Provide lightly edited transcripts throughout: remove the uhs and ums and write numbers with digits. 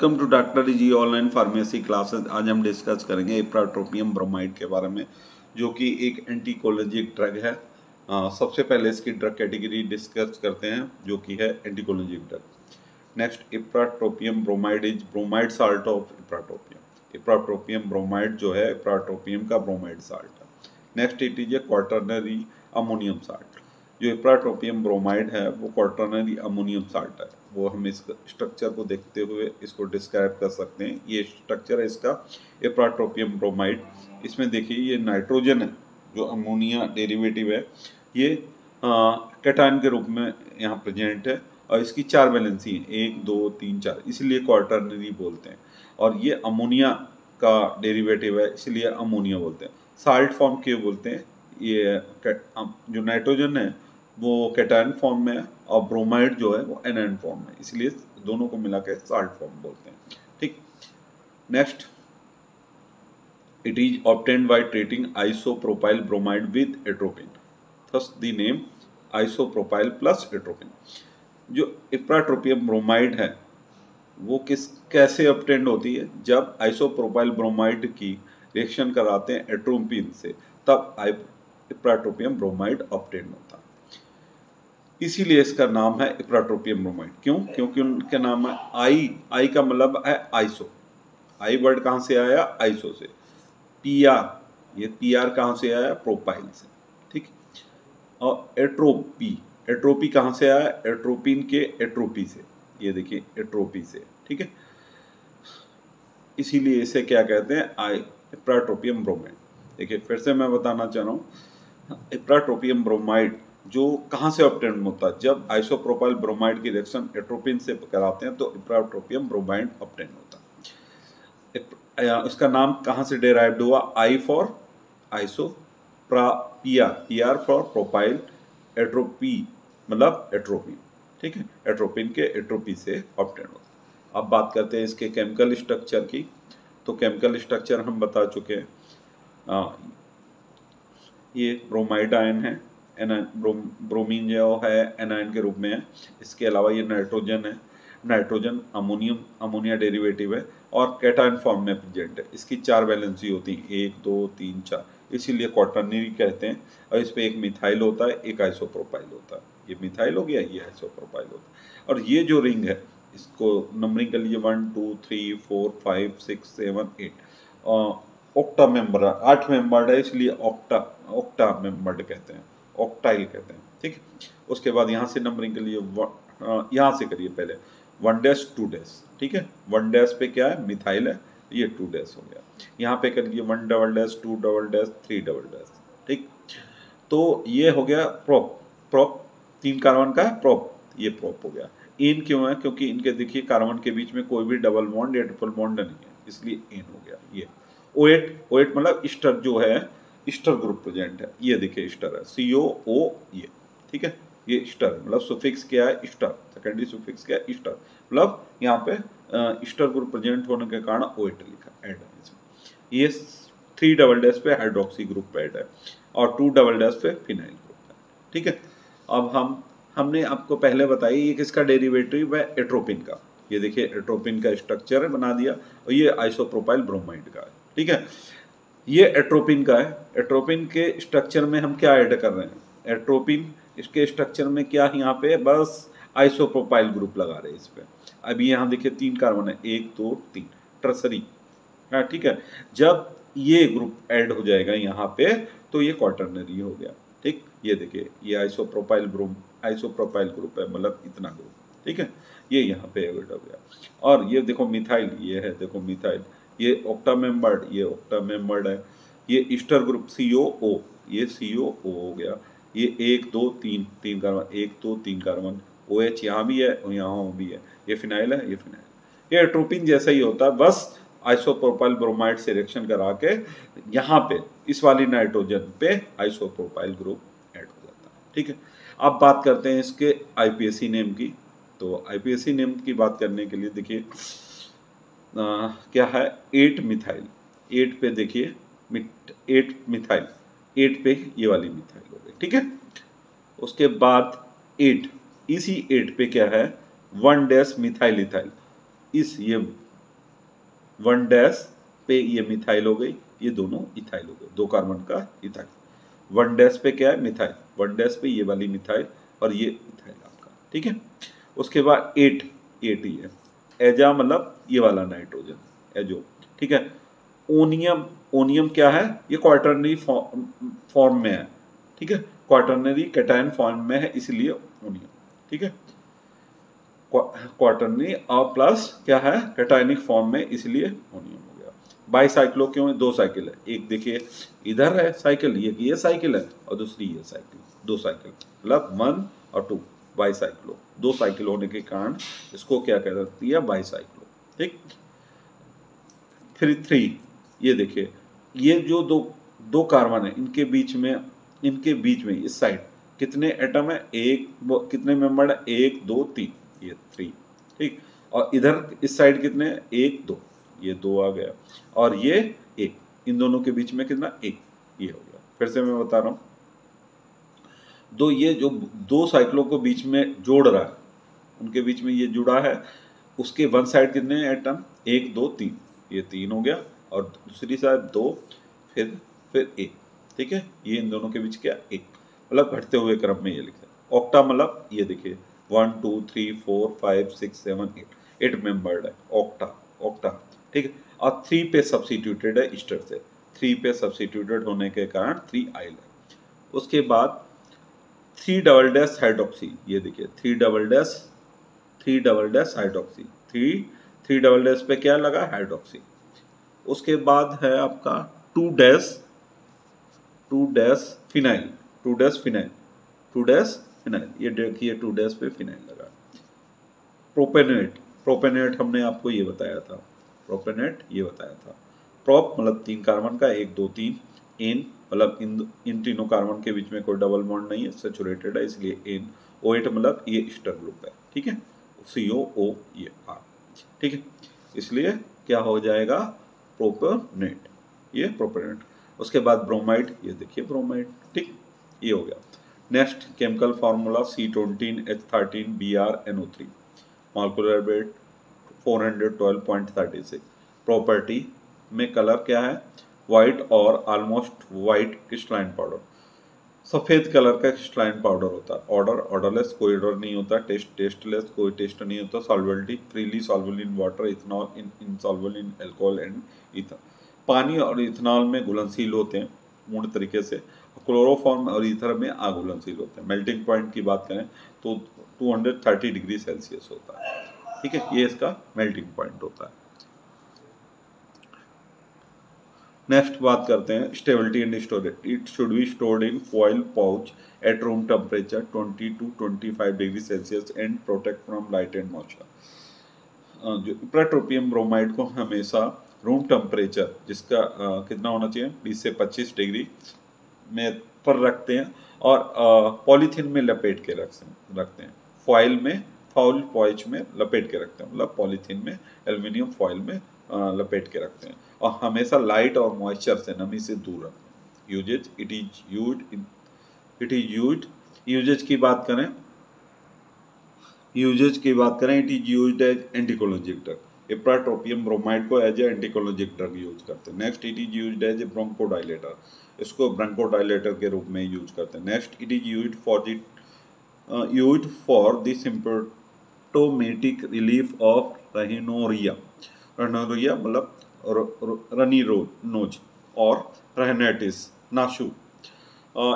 Welcome to doctor G online pharmacy classes. आज हम discuss करेंगे इप्राट्रोपियम ब्रोमाइड के बारे में, जो कि एक एंटीकोलिनर्जिक ड्रग है। सबसे पहले इसकी ड्रग कैटेगरी डिस्कस करते हैं, जो कि है anticholinergic drug. Next, ipratropium bromide is bromide salt of ipratropium. Ipratropium bromide जो है इप्राट्रोपियम का ब्रोमाइड साल्ट है। Next, it is a quaternary ammonium salt. जो इप्राट्रोपियम ब्रोमाइड है वो क्वाटरनरी अमोनियम साल्ट है। वो हम इस स्ट्रक्चर को देखते हुए इसको डिस्क्राइब कर सकते हैं। ये स्ट्रक्चर है इसका इप्राट्रोपियम ब्रोमाइड। इसमें देखिए ये नाइट्रोजन है जो अमोनिया डेरिवेटिव है, ये कैटायन के रूप में यहाँ प्रेजेंट है और इसकी 4 वैलेंसी है, 1 2 3 4, इसलिए क्वाटरनरी बोलते हैं। और ये अमोनिया का डेरिवेटिव है, इसलिए अमोनिया बोलते हैं। साल्ट फॉर्म क्यों बोलते हैं? ये जो नाइट्रोजन है वो कैटायन फॉर्म में है और ब्रोमाइड जो है वो एनायन फॉर्म में, इसलिए दोनों को मिला के साल्ट फॉर्म बोलते हैं। ठीक। Next, it is obtained by treating isopropyl bromide with atropine, thus the name isopropyl plus atropine. जो इप्राट्रोपियम ब्रोमाइड है वो कैसे ऑब्टेन्ड होती है? जब आइसोप्रोपाइल ब्रोमाइड की रिएक्शन कराते हैं एट्रोपिन से, तब इप्राट्रोपियम ब्रोमाइड ऑब्टेन होता है। इसीलिए इसका नाम है इप्राट्रोपियम ब्रोमाइड। क्यों? क्योंकि उनके नाम है आई का मतलब है आइसो। आई वर्ड कहाँ से आया? आइसो से। पी आर, ये पी आर कहाँ से आया? प्रोपाइल से। ठीक। और एट्रोपी कहाँ से आया? एट्रोपिन के एट्रोपी से। ये देखिए एट्रोपी से। ठीक है, इसीलिए इसे क्या कहते हैं? Ipratropium bromide. देखिए फिर से मैं बताना चाह रहा हूँ, इप्राट्रोपियम ब्रोमाइड जो कहाँ से ऑब्टेन होता है? जब आइसोप्रोपाइल ब्रोमाइड की रिएक्शन एट्रोपिन से कराते हैं तो इप्राट्रोपियम ब्रोमाइड ऑब्टेन होता है। इसका नाम कहाँ से डेराइव्ड हुआ? I for iso, P R for propyl, atropi मतलब एट्रोपिन। ठीक है, एट्रोपिन के एट्रोपी से ऑब्टेन होता है। अब बात करते हैं इसके केमिकल स्ट्रक्चर की। तो केमिकल स्ट्रक्चर हम बता चुके हैं। ये ब्रोमाइड आयन है, ब्रोमीन जो है एनायन के रूप में है। इसके अलावा ये नाइट्रोजन है, नाइट्रोजन अमोनिया डेरिवेटिव है और कैटायन फॉर्म में प्रेजेंट है। इसकी 4 वैलेंसी होती है, 1 2 3 4, इसीलिए क्वाटरनरी कहते हैं। और इस पर एक मिथाइल होता है, एक आइसोप्रोपाइल होता है। ये मिथाइल हो गया, ये आइसोप्रोपाइल होता है। और ये जो रिंग है इसको नंबरिंग कर लीजिए 1 2 3 4 5 6 7 8। ऑक्टा मेंबर, 8 मेंबर्ड है, इसलिए ऑक्टा मेंबर्ड कहते हैं, ऑक्टाइल कहते हैं। ठीक। उसके बाद यहाँ से नंबरिंग के लिए यहाँ से करिए पहले 1 डैश 2 डैश। ठीक है, 1 डैश पे क्या है? मिथाइल है, ये 2 डैश हो गया। यहाँ पे करिए 1 double dash 2 double dash 3 double dash. ठीक, तो ये हो गया प्रोप 3 कार्बन का है प्रोप, ये प्रोप हो गया। इन क्यों है? क्योंकि इनके देखिए कार्बन के बीच में कोई भी डबल बॉन्ड या ट्रिपल बॉन्ड नहीं है, इसलिए इन हो गया। ये O8 मतलब ईस्टर जो है, ईस्टर ग्रुप प्रेजेंट है। ये देखिए ईस्टर है, COO ये। ठीक है, ये ईस्टर मतलब सुफिक्स क्या है? ईस्टर। सेकेंडरी सुफिक्स क्या है? ईस्टर। मतलब यहाँ पे ईस्टर ग्रुप प्रेजेंट होने के कारण O8 लिखा ऐड है इसमें। ये 3 डबल डैश पे हाइड्रोक्सी ग्रुप ऐड है और 2 डबल डैश पे फिनाइल ग्रुप है। ठीक है, अब हमने आपको पहले बताया ये किसका डेरिवेटिव है? एट्रोपिन का। ये देखिए एट्रोपिन का स्ट्रक्चर है, बना दिया। और ये आइसोप्रोपाइल ब्रोमाइड का है। ठीक है, ये एट्रोपिन का है। एट्रोपिन के स्ट्रक्चर में हम क्या ऐड कर रहे हैं? एट्रोपिन इसके स्ट्रक्चर में क्या है? यहाँ पे बस आइसोप्रोपाइल ग्रुप लगा रहे हैं इस पे। अभी यहाँ देखिए 3 कार्बन है, 1 2 3, टर्सरी। हाँ ठीक है, जब ये ग्रुप ऐड हो जाएगा यहाँ पे तो ये क्वाटरनरी हो गया। ठीक, ये देखिए ये आइसोप्रोपाइल ग्रुप है, मतलब इतना ग्रुप। ठीक है, ये यहाँ पे ऐड हो गया। और ये देखो मिथाइल, ये है देखो मिथाइल, ये ऑक्टा मेंबर्ड, ये ऑक्टा मेंबर्ड है। ये ईस्टर ग्रुप COO, ये COO हो गया। ये 1 2 3 3 कार्बन, 1 2 3 कार्बन। OH यहाँ भी है और यहाँ भी है। ये फिनाइल है, ये फिनाइल। ये एट्रोपिन जैसा ही होता है, बस आइसोप्रोपाइल ब्रोमाइड से रिएक्शन करा के यहाँ पे इस वाली नाइट्रोजन पे आइसोप्रोपाइल ग्रुप ऐड हो जाता है। ठीक है, अब बात करते हैं इसके IPSC नेम की। तो IPSC नेम की बात करने के लिए देखिए क्या है? 8 मिथाइल। 8 पे देखिए 8 मिथाइल, 8 पे ये वाली मिथाइल हो गई। ठीक है, उसके बाद 8, इसी 8 पे क्या है? 1 डैश मिथाइल इथाइल। इस ये 1 डैश पे ये मिथाइल हो गई, ये दोनों इथाइल हो गए, 2 कार्बन का इथाइल। 1 डैश पे क्या है, मिथाइल, 1 डैश पे ये वाली मिथाइल और ये इथाइल आपका, ठीक है। उसके बाद 8 ही है, एजा मतलब ये वाला नाइट्रोजन, एजो, ठीक है। ओनियम, ओनियम क्या है, ये क्वार्टरनरी फॉर्म में है, ठीक है, क्वार्टरनरी कैटायन फॉर्म में है इसलिए ओनियम, ठीक है। क्वार्टरनरी और प्लस क्या है, कैटायनिक फॉर्म में इसलिए ओनियम हो गया। बाईसाइक्लो क्यों है, 2 साइकिल है, एक देखिए इधर है साइकिल, ये साइकिल है और दूसरी ये साइकिल, 2 साइकिल मतलब 1 और 2, बाईसाइक्लो, 2 साइकिल होने के कारण इसको क्या कहती है, बाईसाइक्लो, ठीक। फिर 3, ये देखिए ये जो दो कार्बन है इनके बीच में इस साइड कितने एटम है, कितने मेंबर है, 1 2 3, ये 3, ठीक। और इधर इस साइड कितने, 1 2, ये 2 आ गया, और ये 1, इन दोनों के बीच में कितना, 1, ये हो गया। फिर से मैं बता रहा हूँ, ये जो 2 साइक्लों को बीच में जोड़ रहा है, उनके बीच में ये जुड़ा है, उसके वन साइड कितने एटम, 1 2 3, ये 3 हो गया, और दूसरी साइड 2, फिर 1, ठीक है। ये इन दोनों के बीच क्या, 1, मतलब घटते हुए क्रम में ये लिखा है। ऑक्टा मतलब ये देखिए 1 2 3 4 5 6 7 8 मेंबर्ड है ऑक्टा, ठीक है। और 3 पे सब्सिट्यूटेड है ईस्टर से, 3 पे सब्सिट्यूटेड होने के कारण 3 आइल है। उसके बाद 3 डबल डैश हाइड्रोक्सी, ये देखिए 3 double dash hydroxy, 3 double dash पे क्या लगा, हाइड्रोक्सी। उसके बाद है आपका 2 डैश फिनाइल, 2 डैश फिनाइल, ये देखिए 2 डैश पे फिनाइल लगा। प्रोपेनेट हमने आपको ये बताया था, प्रोप मतलब 3 कार्बन का, 1 2 3, एन मतलब इन तीनों कार्बन के बीच में कोई डबल बॉन्ड नहीं है, सैचुरेटेड है इसलिए एन। OH मतलब ये ईस्टर ग्रुप है, ठीक है, COO ये R, ठीक है, इसलिए क्या हो जाएगा, प्रोपेनेट, ये प्रोपेनेट। उसके बाद ब्रोमाइड, ये देखिए ब्रोमाइड, ठीक, ये हो गया। Next chemical formula C12H13Br NO3, molecular weight 412.36। Property में कलर क्या है, वाइट और ऑलमोस्ट वाइट क्रिस्टलाइन पाउडर, सफ़ेद कलर का क्रिस्टलाइन पाउडर होता है। ऑर्डर, ऑर्डरलेस, कोई ऑर्डर नहीं होता। टेस्ट, टेस्टलेस, कोई टेस्ट नहीं होता। Solvability, freely solvable in water, ethanol insolvable in alcohol and ether, पानी और इथनॉल में घुलनशील होते हैं पूर्ण तरीके से, क्लोरोफॉर्म और ईथर में अघुलनशील होते हैं। मेल्टिंग पॉइंट की बात करें तो 230 डिग्री सेल्सियस होता है, ठीक है, ये इसका मेल्टिंग पॉइंट होता है। नेक्स्ट बात करते हैं stability and storage. It should be stored in foil pouch at room temperature 20 to 25 degree Celsius and protect from light and moisture. जो इप्राट्रोपियम ब्रोमाइड को हमेशा रूम टेम्परेचर जिसका कितना होना चाहिए, 20 से 25 डिग्री में पर रखते हैं, और पॉलीथीन में लपेट के रखते हैं, फॉइल पॉइच में लपेट के रखते हैं, मतलब पॉलीथीन में, एल्युमिनियम फॉइल में लपेट के रखते हैं, और हमेशा लाइट और मॉइस्चर से, नमी से दूर रखते हैं। यूजेज, इट इज यूजेज की बात करें, it is used as anticholinergic drug. Ipratropium bromide को as a anticholinergic drug use करते हैं। Next, it is used as a bronchodilator, इसको ब्रोंकोडाइलेटर के रूप में यूज करते हैं। Next, it is used for the symptomatic relief of rhinorrhoea मतलब रनी नोज और रहिनेटिस नाशु।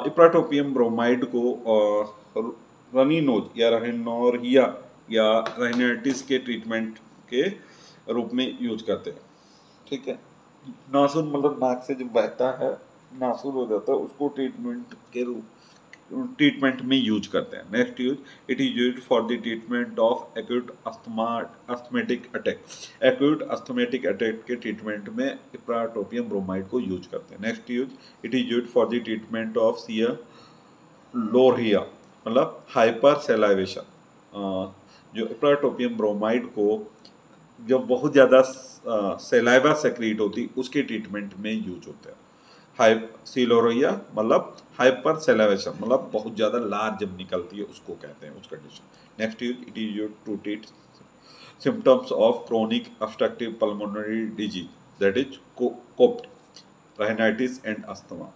इप्राट्रोपियम ब्रोमाइड को रनी नोज या रहिनोरिया या रहिनेटिस के ट्रीटमेंट के रूप में यूज करते हैं, ठीक है। नासून मतलब नाक से जब बहता है, नासून हो जाता है, उसको ट्रीटमेंट में यूज करते हैं। Next use, it is used for the treatment of acute asthmatic attack. Acute asthmatic attack के ट्रीटमेंट में इप्राट्रोपियम ब्रोमाइड को यूज करते हैं। Next use, it is used for the treatment of sialorrhoea मतलब hyper salivation. जो ipratropium bromide को जब बहुत ज़्यादा सेलाइवा सेक्रीट होती, उसके ट्रीटमेंट में यूज होता है। सिलोरिया मतलब हाइपर सेलाइवेशन मतलब बहुत ज़्यादा लार जब निकलती है उसको कहते हैं, उस condition. Next use, it is used to treat symptoms of chronic obstructive pulmonary disease, that is COPD, rhinitis and asthma.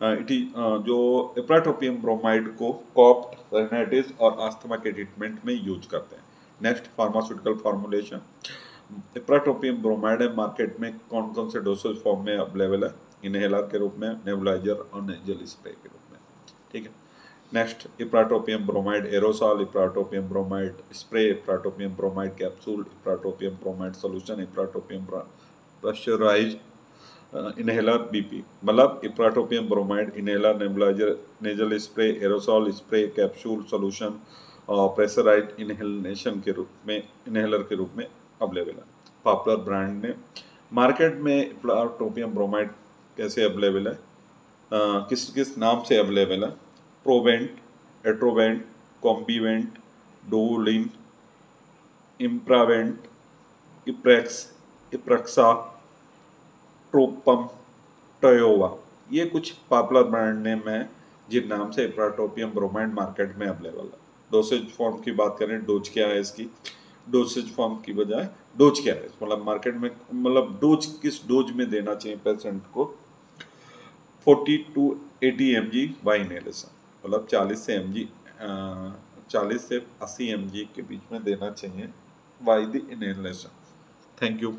जो इप्राट्रोपियम ब्रोमाइड को कॉप्ट, राइनाइटिस और अस्थमा के ट्रीटमेंट में यूज करते हैं। Next, pharmaceutical formulation. Ipratropium bromide है market में कौन कौन से डोसेज फॉर्म में अवेलेबल है? इनहेलर के रूप में, नेबुलाइजर और नेजल स्प्रे के रूप में। ठीक है। Next, ipratropium bromide aerosol, ipratropium bromide spray, ipratropium bromide capsule, ipratropium bromide solution, ipratropium pressurised inhaler BP, मतलब ipratropium bromide inhaler, nebuliser, nasal spray, aerosol spray, capsule solution और प्रेशराइज्ड इनहेलेशन के रूप में, इनहेलर के रूप में अवेलेबल है। Popular brand ने मार्केट में इप्राट्रोपियम ब्रोमाइड कैसे अवेलेबल है, किस किस नाम से अवेलेबल है? प्रोवेंट, एट्रोवेंट, कॉम्बीवेंट, डोलिन, इम्प्रावेंट, इप्रेक्स, इप्रक्सा, ट्रोपम, टयोवा, ये कुछ पॉपुलर ब्रांड नेम है जिन नाम से इप्राट्रोपियम ब्रोमाइड मार्केट में अवेलेबल है। डोसेज फॉर्म की बात करें, डोज क्या है इसकी? डोसेज फॉर्म की बजाय डोज क्या है, मतलब मार्केट में, मतलब डोज किस डोज में देना चाहिए पेशेंट को? 40 to 80 mg बाय इनहेलेशन, मतलब 40 से 80 mg के बीच में देना चाहिए by the inhalation. Thank you.